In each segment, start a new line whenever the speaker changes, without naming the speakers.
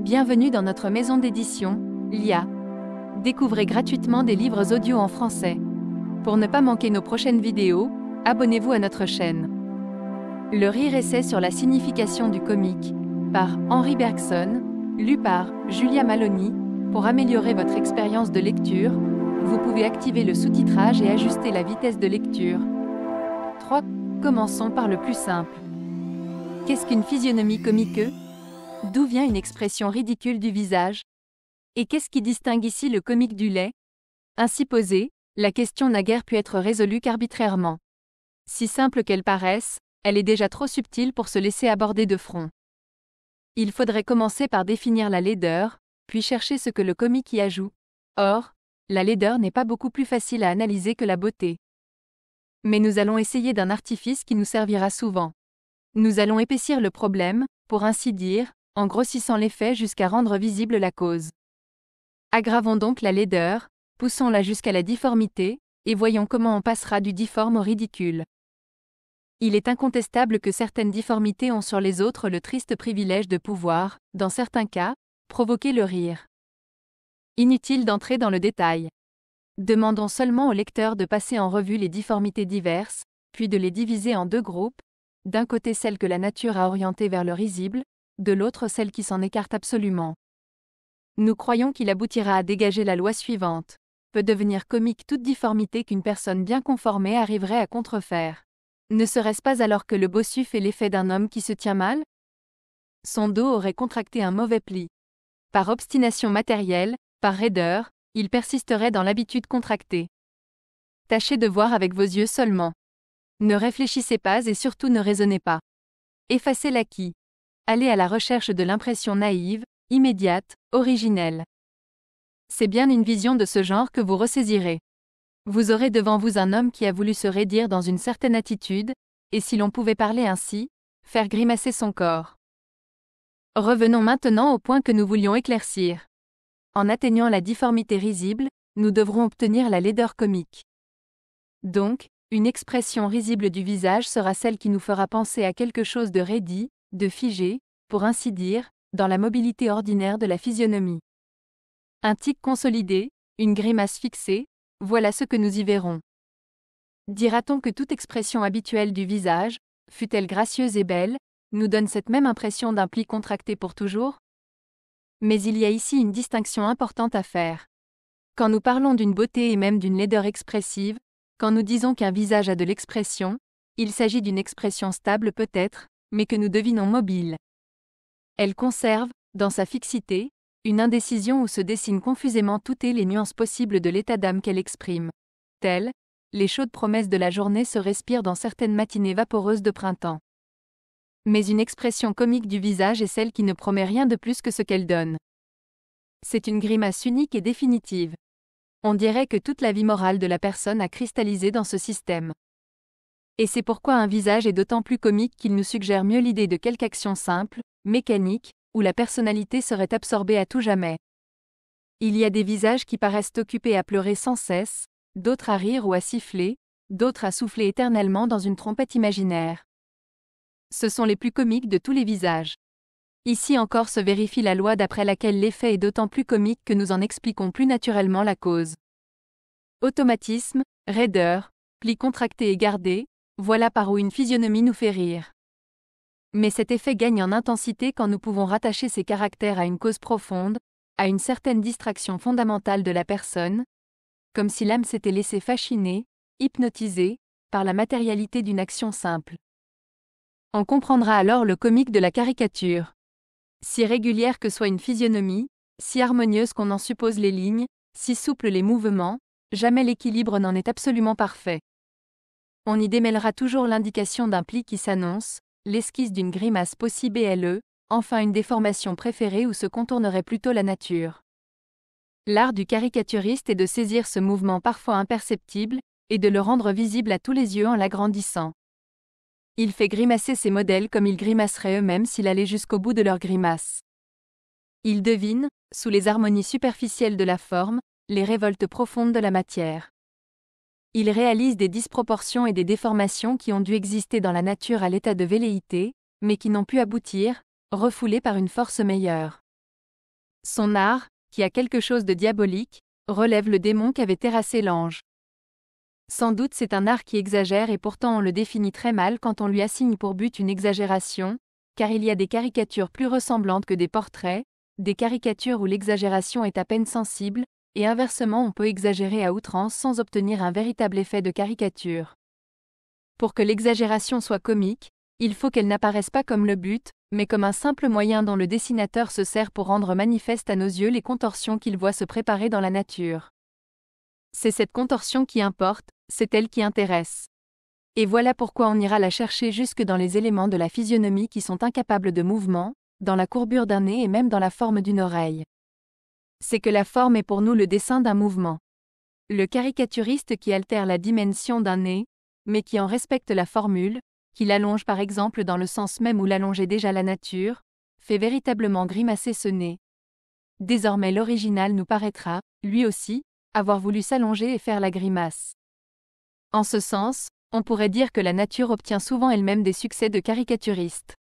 Bienvenue dans notre maison d'édition, LIA. Découvrez gratuitement des livres audio en français. Pour ne pas manquer nos prochaines vidéos, abonnez-vous à notre chaîne. Le rire essai sur la signification du comique, par Henri Bergson, lu par Julia Maloney. Pour améliorer votre expérience de lecture, vous pouvez activer le sous-titrage et ajuster la vitesse de lecture. 3. Commençons par le plus simple. Qu'est-ce qu'une physionomie comique? D'où vient une expression ridicule du visage? Et qu'est-ce qui distingue ici le comique du laid? Ainsi posée, la question n'a guère pu être résolue qu'arbitrairement. Si simple qu'elle paraisse, elle est déjà trop subtile pour se laisser aborder de front. Il faudrait commencer par définir la laideur, puis chercher ce que le comique y ajoute. Or, la laideur n'est pas beaucoup plus facile à analyser que la beauté. Mais nous allons essayer d'un artifice qui nous servira souvent. Nous allons épaissir le problème, pour ainsi dire, en grossissant l'effet jusqu'à rendre visible la cause. Aggravons donc la laideur, poussons-la jusqu'à la difformité, et voyons comment on passera du difforme au ridicule. Il est incontestable que certaines difformités ont sur les autres le triste privilège de pouvoir, dans certains cas, provoquer le rire. Inutile d'entrer dans le détail. Demandons seulement au lecteur de passer en revue les difformités diverses, puis de les diviser en deux groupes, d'un côté celles que la nature a orientées vers le risible, de l'autre celles qui s'en écartent absolument. Nous croyons qu'il aboutira à dégager la loi suivante. Peut devenir comique toute difformité qu'une personne bien conformée arriverait à contrefaire. Ne serait-ce pas alors que le bossu fait l'effet d'un homme qui se tient mal? Son dos aurait contracté un mauvais pli. Par obstination matérielle, par raideur, il persisterait dans l'habitude contractée. Tâchez de voir avec vos yeux seulement. Ne réfléchissez pas et surtout ne raisonnez pas. Effacez l'acquis. Allez à la recherche de l'impression naïve, immédiate, originelle. C'est bien une vision de ce genre que vous ressaisirez. Vous aurez devant vous un homme qui a voulu se raidir dans une certaine attitude, et si l'on pouvait parler ainsi, faire grimacer son corps. Revenons maintenant au point que nous voulions éclaircir. En atteignant la difformité risible, nous devrons obtenir la laideur comique. Donc, une expression risible du visage sera celle qui nous fera penser à quelque chose de raidi, de figé, pour ainsi dire, dans la mobilité ordinaire de la physionomie. Un tic consolidé, une grimace fixée, voilà ce que nous y verrons. Dira-t-on que toute expression habituelle du visage, fût-elle gracieuse et belle, nous donne cette même impression d'un pli contracté pour toujours? Mais il y a ici une distinction importante à faire. Quand nous parlons d'une beauté et même d'une laideur expressive, quand nous disons qu'un visage a de l'expression, il s'agit d'une expression stable peut-être, mais que nous devinons mobile. Elle conserve, dans sa fixité, une indécision où se dessinent confusément toutes les nuances possibles de l'état d'âme qu'elle exprime. Telles, les chaudes promesses de la journée se respirent dans certaines matinées vaporeuses de printemps. Mais une expression comique du visage est celle qui ne promet rien de plus que ce qu'elle donne. C'est une grimace unique et définitive. On dirait que toute la vie morale de la personne a cristallisé dans ce système. Et c'est pourquoi un visage est d'autant plus comique qu'il nous suggère mieux l'idée de quelque action simple, mécanique, où la personnalité serait absorbée à tout jamais. Il y a des visages qui paraissent occupés à pleurer sans cesse, d'autres à rire ou à siffler, d'autres à souffler éternellement dans une trompette imaginaire. Ce sont les plus comiques de tous les visages. Ici encore se vérifie la loi d'après laquelle l'effet est d'autant plus comique que nous en expliquons plus naturellement la cause. Automatisme, raideur, pli contracté et gardé, voilà par où une physionomie nous fait rire. Mais cet effet gagne en intensité quand nous pouvons rattacher ces caractères à une cause profonde, à une certaine distraction fondamentale de la personne, comme si l'âme s'était laissée fasciner, hypnotiser, par la matérialité d'une action simple. On comprendra alors le comique de la caricature. Si régulière que soit une physionomie, si harmonieuse qu'on en suppose les lignes, si souples les mouvements, jamais l'équilibre n'en est absolument parfait. On y démêlera toujours l'indication d'un pli qui s'annonce, l'esquisse d'une grimace possible, enfin une déformation préférée où se contournerait plutôt la nature. L'art du caricaturiste est de saisir ce mouvement parfois imperceptible, et de le rendre visible à tous les yeux en l'agrandissant. Il fait grimacer ses modèles comme ils grimaceraient eux-mêmes s'il allait jusqu'au bout de leur grimace. Il devine, sous les harmonies superficielles de la forme, les révoltes profondes de la matière. Il réalise des disproportions et des déformations qui ont dû exister dans la nature à l'état de velléité, mais qui n'ont pu aboutir, refoulées par une force meilleure. Son art, qui a quelque chose de diabolique, relève le démon qu'avait terrassé l'ange. Sans doute c'est un art qui exagère et pourtant on le définit très mal quand on lui assigne pour but une exagération, car il y a des caricatures plus ressemblantes que des portraits, des caricatures où l'exagération est à peine sensible, et inversement on peut exagérer à outrance sans obtenir un véritable effet de caricature. Pour que l'exagération soit comique, il faut qu'elle n'apparaisse pas comme le but, mais comme un simple moyen dont le dessinateur se sert pour rendre manifeste à nos yeux les contorsions qu'il voit se préparer dans la nature. C'est cette contorsion qui importe, c'est elle qui intéresse. Et voilà pourquoi on ira la chercher jusque dans les éléments de la physionomie qui sont incapables de mouvement, dans la courbure d'un nez et même dans la forme d'une oreille. C'est que la forme est pour nous le dessin d'un mouvement. Le caricaturiste qui altère la dimension d'un nez, mais qui en respecte la formule, qui l'allonge par exemple dans le sens même où l'allongeait déjà la nature, fait véritablement grimacer ce nez. Désormais l'original nous paraîtra, lui aussi, avoir voulu s'allonger et faire la grimace. En ce sens, on pourrait dire que la nature obtient souvent elle-même des succès de caricaturiste.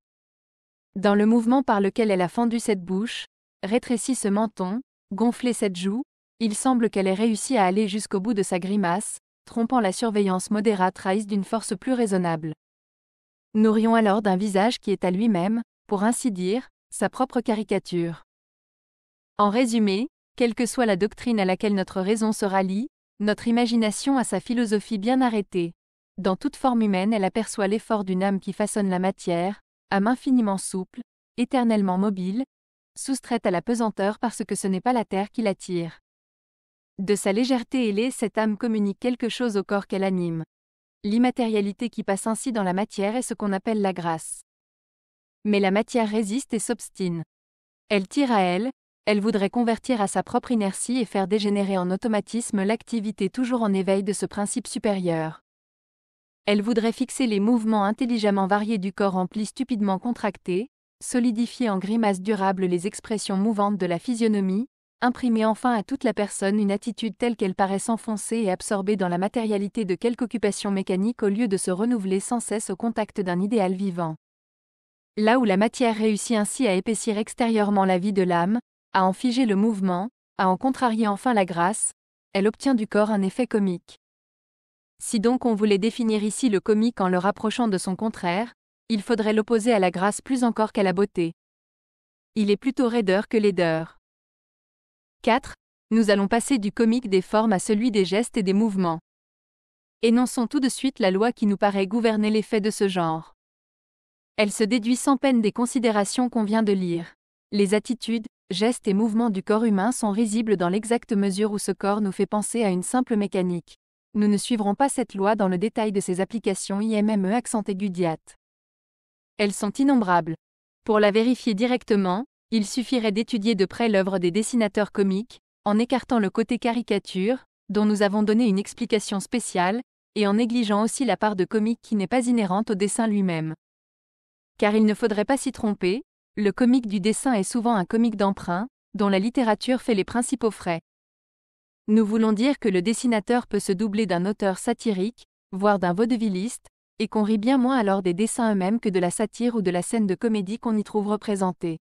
Dans le mouvement par lequel elle a fendu cette bouche, rétréci ce menton, gonflé cette joue, il semble qu'elle ait réussi à aller jusqu'au bout de sa grimace, trompant la surveillance modérate raïs d'une force plus raisonnable. Nous rions alors d'un visage qui est à lui-même, pour ainsi dire, sa propre caricature. En résumé, quelle que soit la doctrine à laquelle notre raison se rallie, notre imagination a sa philosophie bien arrêtée. Dans toute forme humaine, elle aperçoit l'effort d'une âme qui façonne la matière, âme infiniment souple, éternellement mobile, soustraite à la pesanteur parce que ce n'est pas la terre qui l'attire. De sa légèreté ailée, cette âme communique quelque chose au corps qu'elle anime. L'immatérialité qui passe ainsi dans la matière est ce qu'on appelle la grâce. Mais la matière résiste et s'obstine. Elle tire à elle, elle voudrait convertir à sa propre inertie et faire dégénérer en automatisme l'activité toujours en éveil de ce principe supérieur. Elle voudrait fixer les mouvements intelligemment variés du corps en plis stupidement contractés, solidifier en grimaces durables les expressions mouvantes de la physionomie, imprimer enfin à toute la personne une attitude telle qu'elle paraît s'enfoncer et absorber dans la matérialité de quelque occupation mécanique au lieu de se renouveler sans cesse au contact d'un idéal vivant. Là où la matière réussit ainsi à épaissir extérieurement la vie de l'âme, à en figer le mouvement, à en contrarier enfin la grâce, elle obtient du corps un effet comique. Si donc on voulait définir ici le comique en le rapprochant de son contraire, il faudrait l'opposer à la grâce plus encore qu'à la beauté. Il est plutôt raideur que laideur. 4. Nous allons passer du comique des formes à celui des gestes et des mouvements. Énonçons tout de suite la loi qui nous paraît gouverner les faits de ce genre. Elle se déduit sans peine des considérations qu'on vient de lire. Les attitudes, gestes et mouvements du corps humain sont risibles dans l'exacte mesure où ce corps nous fait penser à une simple mécanique. Nous ne suivrons pas cette loi dans le détail de ses applications IMME accent aigu diat. Elles sont innombrables. Pour la vérifier directement, il suffirait d'étudier de près l'œuvre des dessinateurs comiques, en écartant le côté caricature, dont nous avons donné une explication spéciale, et en négligeant aussi la part de comique qui n'est pas inhérente au dessin lui-même. Car il ne faudrait pas s'y tromper, le comique du dessin est souvent un comique d'emprunt, dont la littérature fait les principaux frais. Nous voulons dire que le dessinateur peut se doubler d'un auteur satirique, voire d'un vaudevilliste, et qu'on rit bien moins alors des dessins eux-mêmes que de la satire ou de la scène de comédie qu'on y trouve représentée.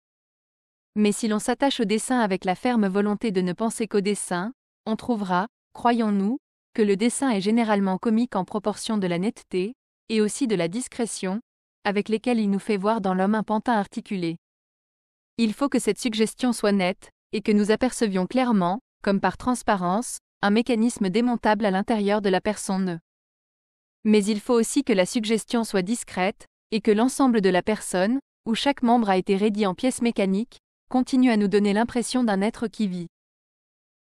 Mais si l'on s'attache au dessin avec la ferme volonté de ne penser qu'au dessin, on trouvera, croyons-nous, que le dessin est généralement comique en proportion de la netteté, et aussi de la discrétion, avec lesquelles il nous fait voir dans l'homme un pantin articulé. Il faut que cette suggestion soit nette, et que nous apercevions clairement, comme par transparence, un mécanisme démontable à l'intérieur de la personne. Mais il faut aussi que la suggestion soit discrète, et que l'ensemble de la personne, où chaque membre a été raidi en pièces mécaniques, continue à nous donner l'impression d'un être qui vit.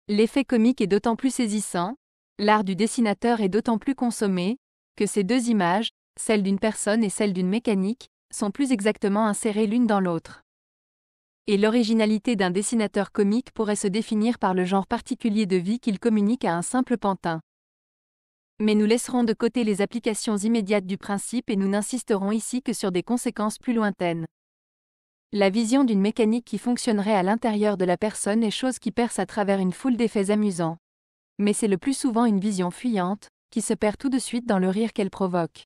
L'effet comique est d'autant plus saisissant, l'art du dessinateur est d'autant plus consommé, que ces deux images, celle d'une personne et celle d'une mécanique, sont plus exactement insérées l'une dans l'autre. Et l'originalité d'un dessinateur comique pourrait se définir par le genre particulier de vie qu'il communique à un simple pantin. Mais nous laisserons de côté les applications immédiates du principe et nous n'insisterons ici que sur des conséquences plus lointaines. La vision d'une mécanique qui fonctionnerait à l'intérieur de la personne est chose qui perce à travers une foule d'effets amusants. Mais c'est le plus souvent une vision fuyante, qui se perd tout de suite dans le rire qu'elle provoque.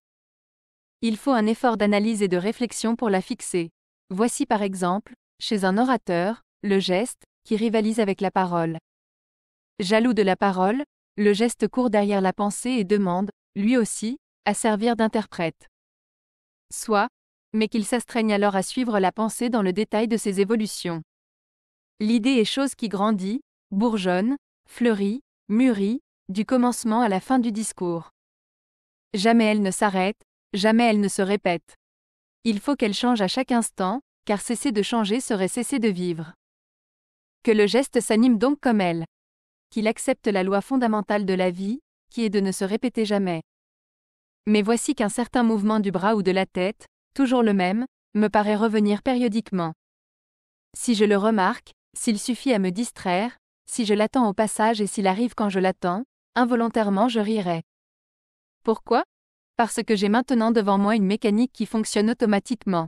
Il faut un effort d'analyse et de réflexion pour la fixer. Voici par exemple, chez un orateur, le geste, qui rivalise avec la parole. Jaloux de la parole, le geste court derrière la pensée et demande, lui aussi, à servir d'interprète. Soit, mais qu'il s'astreigne alors à suivre la pensée dans le détail de ses évolutions. L'idée est chose qui grandit, bourgeonne, fleurit, mûrit, du commencement à la fin du discours. Jamais elle ne s'arrête, jamais elle ne se répète. Il faut qu'elle change à chaque instant, car cesser de changer serait cesser de vivre. Que le geste s'anime donc comme elle. Qu'il accepte la loi fondamentale de la vie, qui est de ne se répéter jamais. Mais voici qu'un certain mouvement du bras ou de la tête, toujours le même, me paraît revenir périodiquement. Si je le remarque, s'il suffit à me distraire, si je l'attends au passage et s'il arrive quand je l'attends, involontairement je rirai. Pourquoi ? Parce que j'ai maintenant devant moi une mécanique qui fonctionne automatiquement.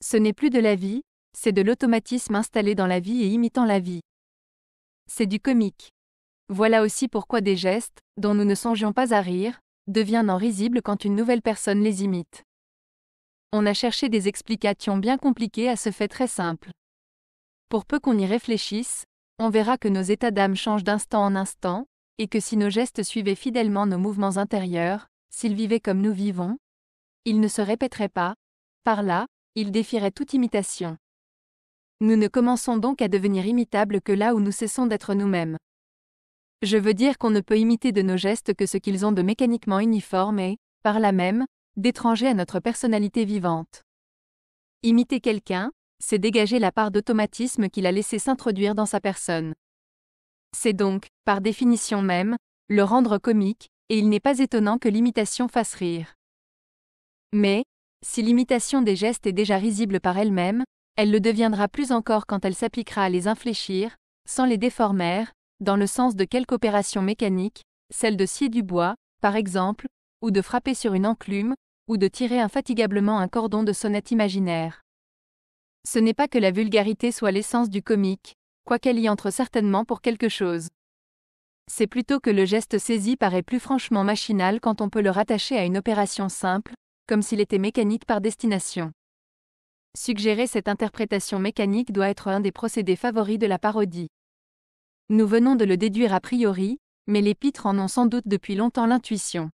Ce n'est plus de la vie, c'est de l'automatisme installé dans la vie et imitant la vie. C'est du comique. Voilà aussi pourquoi des gestes, dont nous ne songions pas à rire, deviennent risibles quand une nouvelle personne les imite. On a cherché des explications bien compliquées à ce fait très simple. Pour peu qu'on y réfléchisse, on verra que nos états d'âme changent d'instant en instant, et que si nos gestes suivaient fidèlement nos mouvements intérieurs, s'ils vivaient comme nous vivons, ils ne se répéteraient pas, par là, ils défieraient toute imitation. Nous ne commençons donc à devenir imitables que là où nous cessons d'être nous-mêmes. Je veux dire qu'on ne peut imiter de nos gestes que ce qu'ils ont de mécaniquement uniforme et, par là même, d'étranger à notre personnalité vivante. Imiter quelqu'un, c'est dégager la part d'automatisme qu'il a laissé s'introduire dans sa personne. C'est donc, par définition même, le rendre comique, et il n'est pas étonnant que l'imitation fasse rire. Mais, si l'imitation des gestes est déjà risible par elle-même, elle le deviendra plus encore quand elle s'appliquera à les infléchir, sans les déformer, dans le sens de quelque opération mécanique, celle de scier du bois, par exemple, ou de frapper sur une enclume, ou de tirer infatigablement un cordon de sonnette imaginaire. Ce n'est pas que la vulgarité soit l'essence du comique, quoiqu'elle y entre certainement pour quelque chose. C'est plutôt que le geste saisi paraît plus franchement machinal quand on peut le rattacher à une opération simple, comme s'il était mécanique par destination. Suggérer cette interprétation mécanique doit être un des procédés favoris de la parodie. Nous venons de le déduire a priori, mais les pitres en ont sans doute depuis longtemps l'intuition.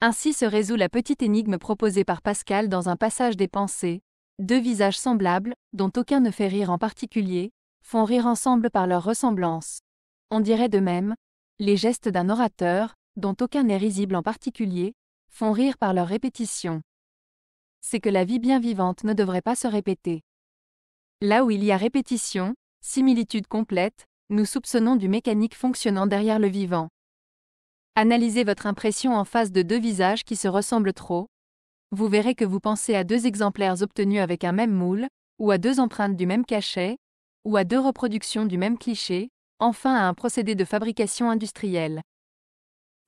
Ainsi se résout la petite énigme proposée par Pascal dans un passage des Pensées. Deux visages semblables, dont aucun ne fait rire en particulier, font rire ensemble par leur ressemblance. On dirait de même, les gestes d'un orateur, dont aucun n'est risible en particulier, font rire par leur répétition. C'est que la vie bien vivante ne devrait pas se répéter. Là où il y a répétition, similitude complète, nous soupçonnons du mécanique fonctionnant derrière le vivant. Analysez votre impression en face de deux visages qui se ressemblent trop. Vous verrez que vous pensez à deux exemplaires obtenus avec un même moule, ou à deux empreintes du même cachet, ou à deux reproductions du même cliché, enfin à un procédé de fabrication industrielle.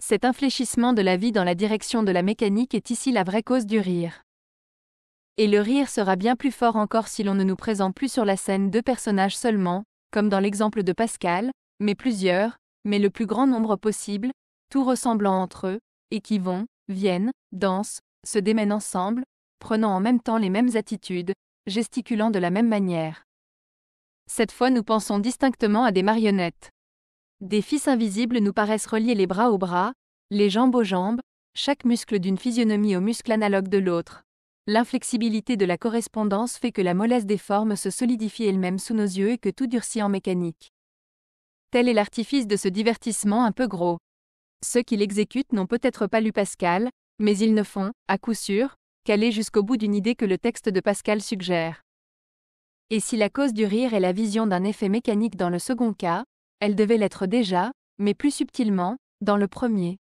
Cet infléchissement de la vie dans la direction de la mécanique est ici la vraie cause du rire. Et le rire sera bien plus fort encore si l'on ne nous présente plus sur la scène deux personnages seulement, comme dans l'exemple de Pascal, mais plusieurs, mais le plus grand nombre possible, tout ressemblant entre eux, et qui vont, viennent, dansent, se démènent ensemble, prenant en même temps les mêmes attitudes, gesticulant de la même manière. Cette fois nous pensons distinctement à des marionnettes. Des fils invisibles nous paraissent relier les bras aux bras, les jambes aux jambes, chaque muscle d'une physionomie au muscle analogue de l'autre. L'inflexibilité de la correspondance fait que la mollesse des formes se solidifie elle-même sous nos yeux et que tout durcit en mécanique. Tel est l'artifice de ce divertissement un peu gros. Ceux qui l'exécutent n'ont peut-être pas lu Pascal, mais ils ne font, à coup sûr, qu'aller jusqu'au bout d'une idée que le texte de Pascal suggère. Et si la cause du rire est la vision d'un effet mécanique dans le second cas, elle devait l'être déjà, mais plus subtilement, dans le premier.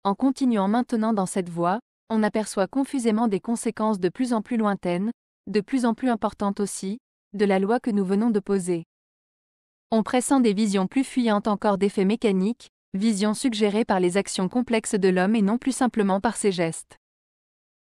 En continuant maintenant dans cette voie, on aperçoit confusément des conséquences de plus en plus lointaines, de plus en plus importantes aussi, de la loi que nous venons de poser. On pressent des visions plus fuyantes encore d'effets mécaniques, visions suggérées par les actions complexes de l'homme et non plus simplement par ses gestes.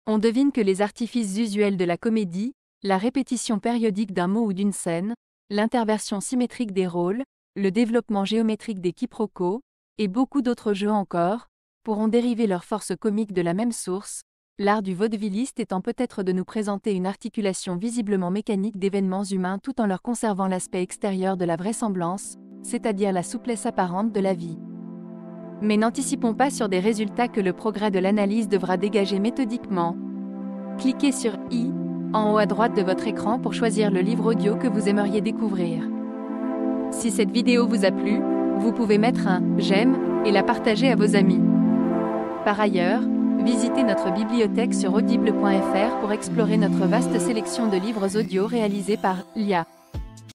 On devine que les artifices usuels de la comédie, la répétition périodique d'un mot ou d'une scène, l'interversion symétrique des rôles, le développement géométrique des quiproquos, et beaucoup d'autres jeux encore, pourront dériver leur force comique de la même source, L'art du vaudevilliste étant peut-être de nous présenter une articulation visiblement mécanique d'événements humains tout en leur conservant l'aspect extérieur de la vraisemblance, c'est-à-dire la souplesse apparente de la vie. Mais n'anticipons pas sur des résultats que le progrès de l'analyse devra dégager méthodiquement. Cliquez sur « I » en haut à droite de votre écran pour choisir le livre audio que vous aimeriez découvrir. Si cette vidéo vous a plu, vous pouvez mettre un « j'aime » et la partager à vos amis. Par ailleurs, visitez notre bibliothèque sur audible.fr pour explorer notre vaste sélection de livres audio réalisés par l'IA.